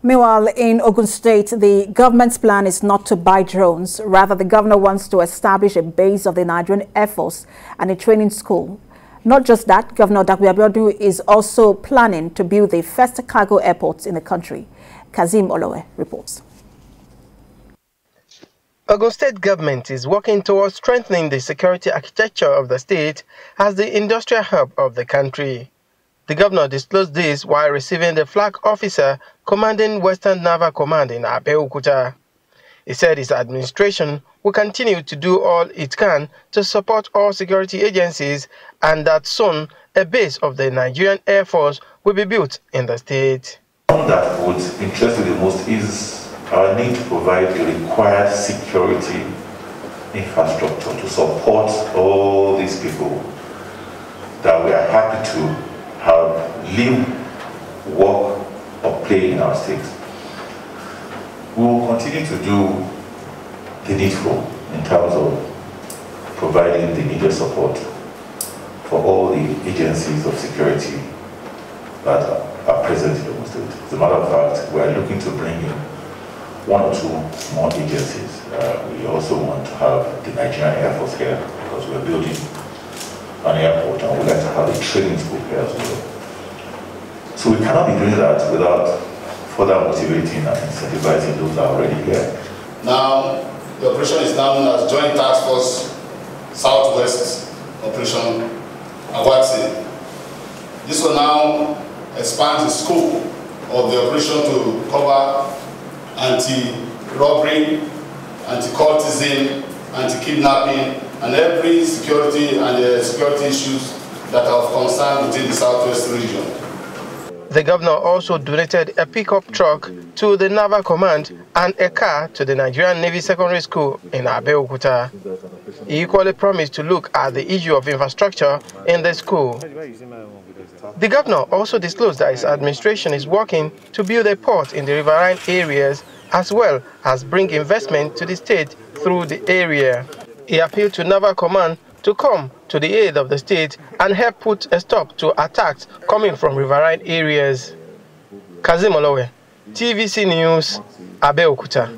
Meanwhile, in Ogun State, the government's plan is not to buy drones. Rather, the governor wants to establish a base of the Nigerian Air Force and a training school. Not just that, Governor Dapo Abiodun is also planning to build the first cargo airport in the country. Kazim Olowe reports. Ogun State government is working towards strengthening the security architecture of the state as the industrial hub of the country. The governor disclosed this while receiving the flag officer commanding Western Naval Command in Abeokuta. He said his administration will continue to do all it can to support all security agencies and that soon a base of the Nigerian Air Force will be built in the state. One that would interest me the most is our need to provide the required security infrastructure to support all these people that we are happy to have live, work, or play in our state. We will continue to do the needful in terms of providing the needed support for all the agencies of security that are present in the state. As a matter of fact, we are looking to bring in 1 or 2 more agencies. We also want to have the Nigerian Air Force here because we are building an airport and we'd like to have a training school here as well. So we cannot be doing that without further motivating and incentivizing those that are already here. Now, the operation is now known as Joint Task Force Southwest Operation Awatsi. This will now expand the scope of the operation to cover anti-robbery, anti-cultism, anti-kidnapping, and every security and security issues that are of concern within the Southwest region. The governor also donated a pickup truck to the Naval Command and a car to the Nigerian Navy Secondary School in Abeokuta. He equally promised to look at the issue of infrastructure in the school. The governor also disclosed that his administration is working to build a port in the riverine areas as well as bring investment to the state through the area. He appealed to Naval Command to come to the aid of the state and help put a stop to attacks coming from riverine areas. Kazim Olowe, TVC News, Abeokuta.